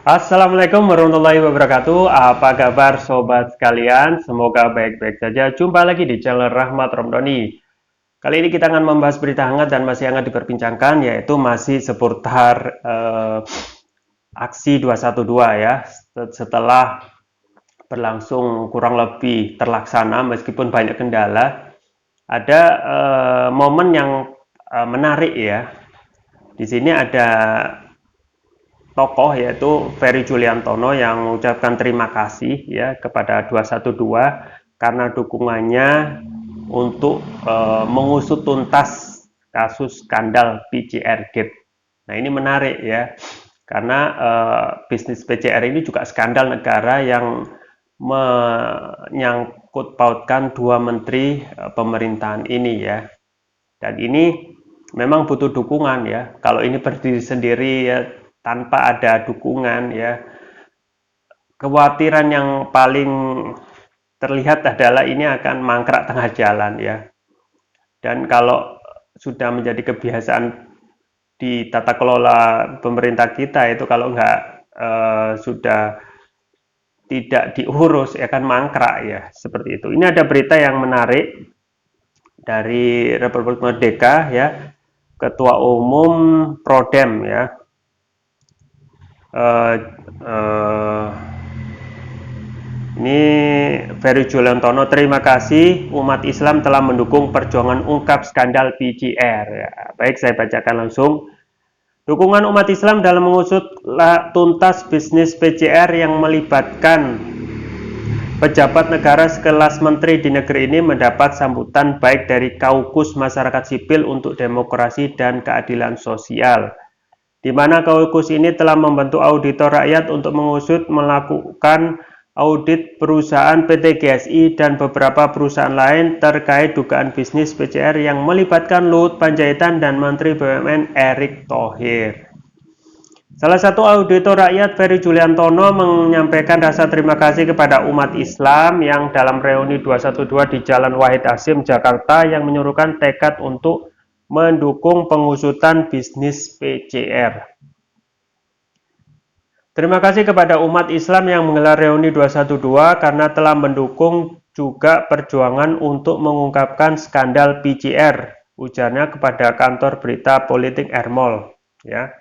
Assalamualaikum warahmatullahi wabarakatuh. Apa kabar sobat sekalian? Semoga baik-baik saja. Jumpa lagi di channel Rahmat Romdoni. Kali ini kita akan membahas berita hangat dan masih hangat diperbincangkan, yaitu masih seputar aksi 212 ya. Setelah berlangsung kurang lebih terlaksana meskipun banyak kendala, ada momen yang menarik ya. Di sini ada tokoh yaitu Ferry Juliantono yang mengucapkan terima kasih ya kepada 212 karena dukungannya untuk mengusut tuntas kasus skandal PCR Gate. Nah, ini menarik ya. Karena bisnis PCR ini juga skandal negara yang menyangkut pautkan dua menteri pemerintahan ini ya. Dan ini memang butuh dukungan ya. Kalau ini berdiri sendiri ya tanpa ada dukungan ya, kekhawatiran yang paling terlihat adalah ini akan mangkrak tengah jalan ya. Dan kalau sudah menjadi kebiasaan di tata kelola pemerintah kita itu kalau sudah tidak diurus ya akan mangkrak ya seperti itu. Ini ada berita yang menarik dari Republik Merdeka ya, Ketua Umum Prodem ya, uh, uh, ini Ferry Juliantono, terima kasih umat Islam telah mendukung perjuangan ungkap skandal PCR ya. Baik, saya bacakan langsung. Dukungan umat Islam dalam mengusut tuntas bisnis PCR yang melibatkan pejabat negara sekelas menteri di negeri ini mendapat sambutan baik dari kaukus masyarakat sipil untuk demokrasi dan keadilan sosial, di mana kaukus ini telah membentuk auditor rakyat untuk mengusut melakukan audit perusahaan PT GSI dan beberapa perusahaan lain terkait dugaan bisnis PCR yang melibatkan Luhut Panjaitan dan Menteri BUMN Erick Thohir. Salah satu auditor rakyat Ferry Juliantono menyampaikan rasa terima kasih kepada umat Islam yang dalam reuni 212 di Jalan Wahid Hasyim, Jakarta yang menyuruhkan tekad untuk mendukung pengusutan bisnis PCR. Terima kasih kepada umat Islam yang menggelar reuni 212 karena telah mendukung juga perjuangan untuk mengungkapkan skandal PCR, ujarnya kepada kantor berita politik Ermol. Ya.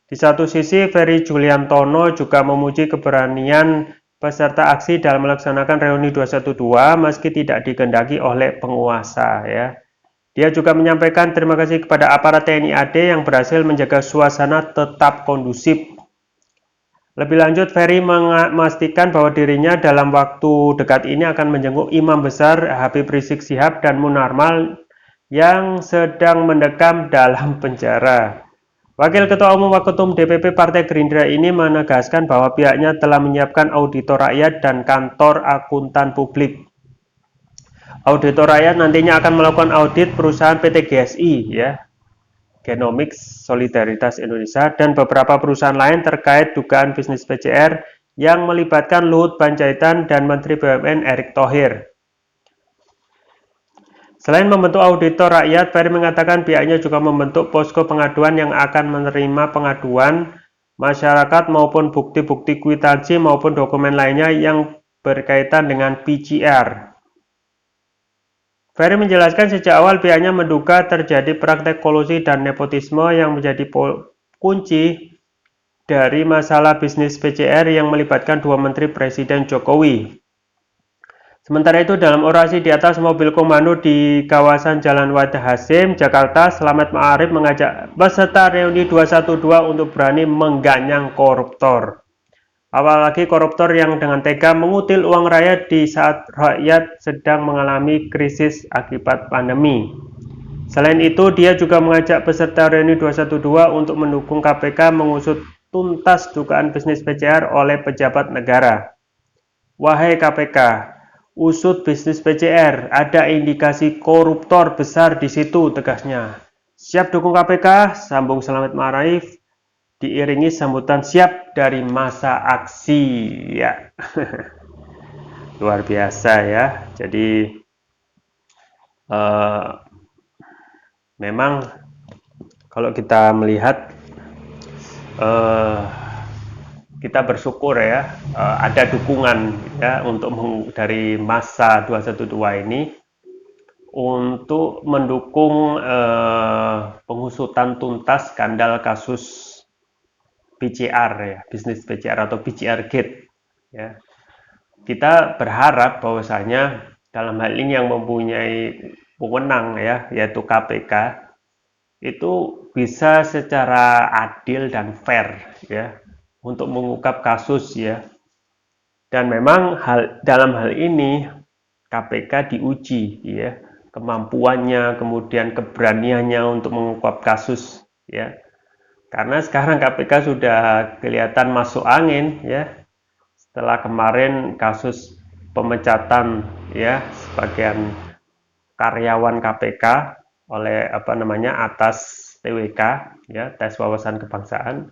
Di satu sisi, Ferry Juliantono juga memuji keberanian peserta aksi dalam melaksanakan reuni 212 meski tidak dikehendaki oleh penguasa. Ya. Dia juga menyampaikan terima kasih kepada aparat TNI AD yang berhasil menjaga suasana tetap kondusif. Lebih lanjut, Ferry memastikan bahwa dirinya dalam waktu dekat ini akan menjenguk Imam Besar Habib Rizik Syihab dan Munarman yang sedang mendekam dalam penjara. Wakil Ketua Umum Waketum DPP Partai Gerindra ini menegaskan bahwa pihaknya telah menyiapkan auditor rakyat dan kantor akuntan publik. Auditor rakyat nantinya akan melakukan audit perusahaan PT GSI ya, Genomics Solidaritas Indonesia, dan beberapa perusahaan lain terkait dugaan bisnis PCR yang melibatkan Luhut Panjaitan dan Menteri BUMN Erick Thohir. Selain membentuk auditor rakyat, Ferry mengatakan pihaknya juga membentuk posko pengaduan yang akan menerima pengaduan masyarakat maupun bukti-bukti kwitansi maupun dokumen lainnya yang berkaitan dengan PCR. Ferry menjelaskan sejak awal pihaknya menduga terjadi praktek kolusi dan nepotisme yang menjadi kunci dari masalah bisnis PCR yang melibatkan dua menteri Presiden Jokowi. Sementara itu, dalam orasi di atas mobil komando di kawasan Jalan Wahid Hasyim, Jakarta, Slamet Ma'arif mengajak peserta reuni 212 untuk berani mengganyang koruptor. Apalagi koruptor yang dengan tega mengutil uang rakyat di saat rakyat sedang mengalami krisis akibat pandemi. Selain itu, dia juga mengajak peserta reuni 212 untuk mendukung KPK mengusut tuntas dugaan bisnis PCR oleh pejabat negara. Wahai KPK, usut bisnis PCR, ada indikasi koruptor besar di situ, tegasnya. Siap dukung KPK, sambung Slamet Ma'arif, diiringi sambutan siap dari masa aksi ya. Luar biasa ya. Jadi memang kalau kita melihat kita bersyukur ya, ada dukungan ya untuk dari masa 212 ini untuk mendukung pengusutan tuntas skandal kasus BCR ya, bisnis BCR atau BCR Gate ya. Kita berharap bahwasanya dalam hal ini yang mempunyai wewenang ya, yaitu KPK, itu bisa secara adil dan fair ya untuk mengungkap kasus ya. Dan memang dalam hal ini KPK diuji ya, kemampuannya, kemudian keberaniannya untuk mengungkap kasus ya. Karena sekarang KPK sudah kelihatan masuk angin ya. Setelah kemarin kasus pemecatan ya sebagian karyawan KPK oleh atas TWK ya, tes wawasan kebangsaan,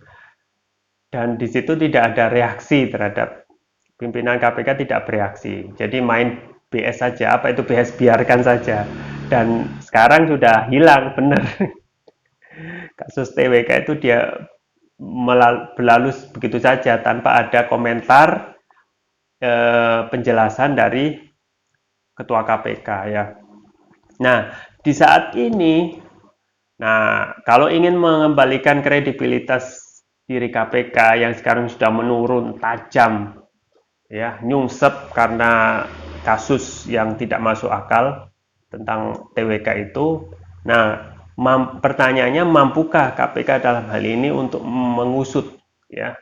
dan di situ tidak ada reaksi terhadap pimpinan KPK, tidak bereaksi, jadi main BS saja. Apa itu BS? Biarkan saja. Dan sekarang sudah hilang benar. Kasus TWK itu dia berlalu begitu saja tanpa ada komentar penjelasan dari ketua KPK ya. Nah, di saat ini, kalau ingin mengembalikan kredibilitas diri KPK yang sekarang sudah menurun tajam ya, nyungsep karena kasus yang tidak masuk akal tentang TWK itu. Nah, pertanyaannya, mampukah KPK dalam hal ini untuk mengusut ya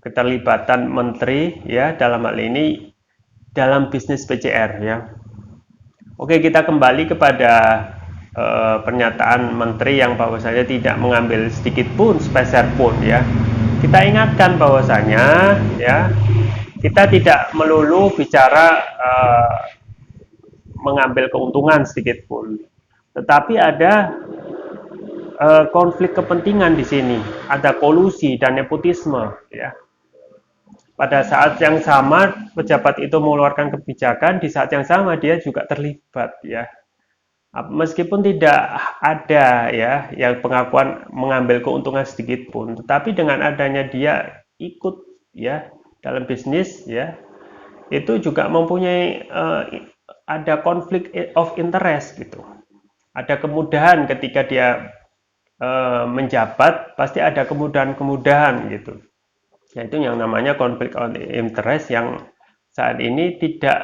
keterlibatan menteri ya dalam hal ini dalam bisnis PCR ya. Oke, kita kembali kepada pernyataan menteri yang bahwasanya tidak mengambil sedikit pun speser pun ya. Kita ingatkan bahwasanya ya, kita tidak melulu bicara mengambil keuntungan sedikit pun, tetapi ada konflik kepentingan di sini, ada kolusi dan nepotisme ya. Pada saat yang sama pejabat itu mengeluarkan kebijakan, di saat yang sama dia juga terlibat ya. Meskipun tidak ada ya yang pengakuan mengambil keuntungan sedikit pun, tetapi dengan adanya dia ikut ya dalam bisnis ya, itu juga mempunyai ada konflik of interest gitu. Ada kemudahan ketika dia menjabat, pasti ada kemudahan-kemudahan gitu. Yaitu yang namanya konflik of interest yang saat ini tidak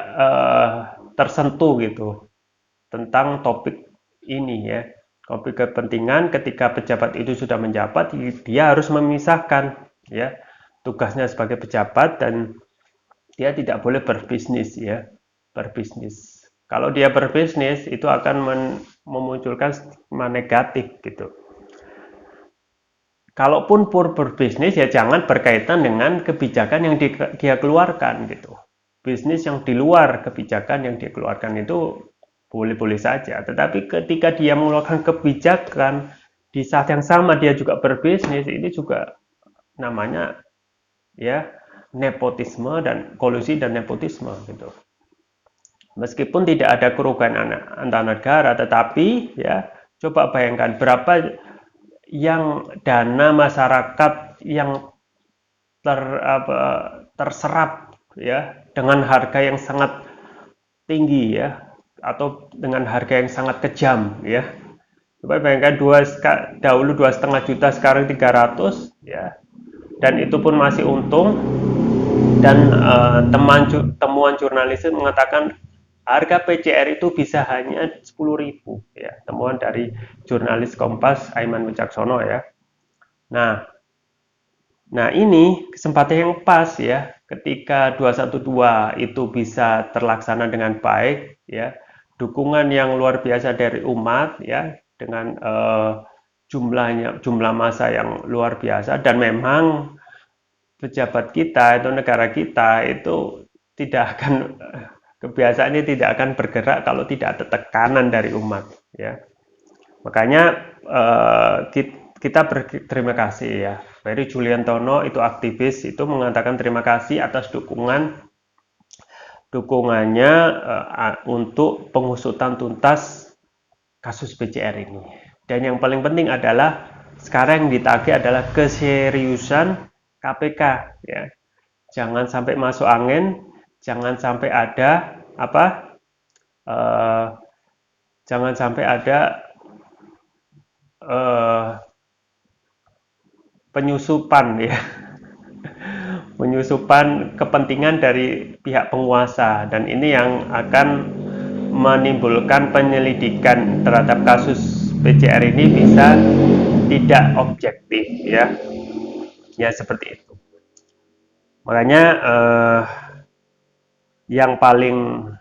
tersentuh gitu tentang topik ini ya. Konflik kepentingan ketika pejabat itu sudah menjabat, dia harus memisahkan ya tugasnya sebagai pejabat dan dia tidak boleh berbisnis ya, berbisnis. Kalau dia berbisnis itu akan memunculkan stigma negatif gitu. Kalaupun pur berbisnis ya jangan berkaitan dengan kebijakan yang dia keluarkan gitu. Bisnis yang di luar kebijakan yang dia keluarkan itu boleh-boleh saja. Tetapi ketika dia mengeluarkan kebijakan di saat yang sama dia juga berbisnis, ini juga namanya ya nepotisme dan kolusi dan nepotisme gitu. Meskipun tidak ada kerugian antar negara, tetapi ya coba bayangkan berapa yang dana masyarakat yang terserap ya dengan harga yang sangat tinggi ya, atau dengan harga yang sangat kejam ya. Coba bayangkan dahulu 2,5 juta, sekarang 300 ya, dan itu pun masih untung. Dan temuan jurnalis mengatakan harga PCR itu bisa hanya 10.000 ya, temuan dari jurnalis Kompas Aiman Wicaksono ya. Nah ini kesempatan yang pas ya, ketika 212 itu bisa terlaksana dengan baik ya, dukungan yang luar biasa dari umat ya, dengan jumlah massa yang luar biasa, dan memang pejabat kita atau negara kita itu tidak akan kebiasaannya tidak akan bergerak kalau tidak ada tekanan dari umat ya. Makanya kita berterima kasih ya. Ferry Juliantono itu aktivis itu mengatakan terima kasih atas dukungannya untuk pengusutan tuntas kasus BCR ini. Dan yang paling penting adalah sekarang yang ditagih adalah keseriusan KPK ya. Jangan sampai masuk angin, jangan sampai ada apa? eh, jangan sampai ada eh, penyusupan ya, penyusupan kepentingan dari pihak penguasa, dan ini yang akan menimbulkan penyelidikan terhadap kasus PCR ini bisa tidak objektif ya, ya seperti itu. Makanya yang paling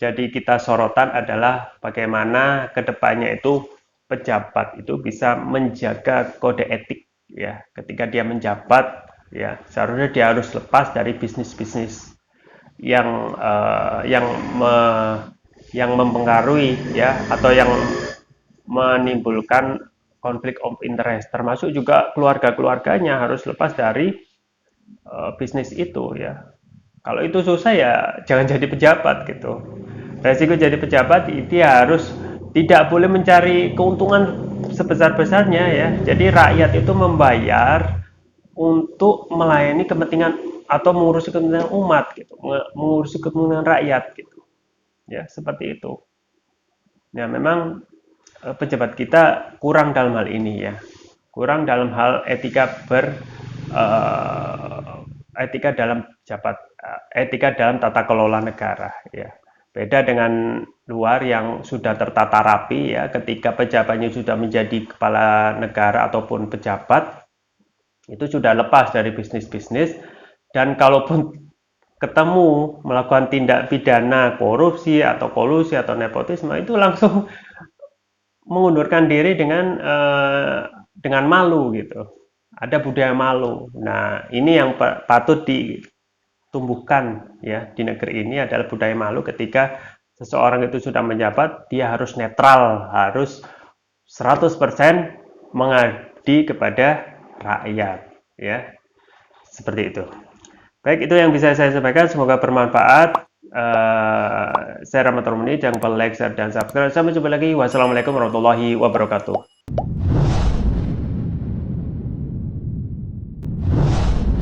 jadi kita sorotan adalah bagaimana kedepannya itu pejabat itu bisa menjaga kode etik ya, ketika dia menjabat ya, seharusnya dia harus lepas dari bisnis-bisnis yang yang mempengaruhi ya, atau yang menimbulkan konflik of interest, termasuk juga keluarga-keluarganya harus lepas dari bisnis itu ya. Kalau itu susah ya jangan jadi pejabat gitu. Resiko jadi pejabat dia harus tidak boleh mencari keuntungan sebesar-besarnya ya. Jadi rakyat itu membayar untuk melayani kepentingan atau mengurusi kepentingan umat gitu, mengurusi kepentingan rakyat gitu. Ya, seperti itu. Ya, memang pejabat kita kurang dalam hal ini ya. Kurang dalam hal etika dalam etika dalam tata kelola negara ya. Beda dengan luar yang sudah tertata rapi ya, ketika pejabatnya sudah menjadi kepala negara ataupun pejabat itu sudah lepas dari bisnis-bisnis, dan kalaupun ketemu melakukan tindak pidana korupsi atau kolusi atau nepotisme itu langsung mengundurkan diri dengan malu gitu. Ada budaya malu. Nah, ini yang patut ditumbuhkan ya di negeri ini adalah budaya malu. Ketika seseorang itu sudah menjabat, dia harus netral, harus 100% mengabdi kepada rakyat ya. Seperti itu. Baik, itu yang bisa saya sampaikan, semoga bermanfaat. Saya Rahmat Romani, jangan lupa like, share, dan subscribe. Sampai jumpa lagi. Wassalamualaikum warahmatullahi wabarakatuh.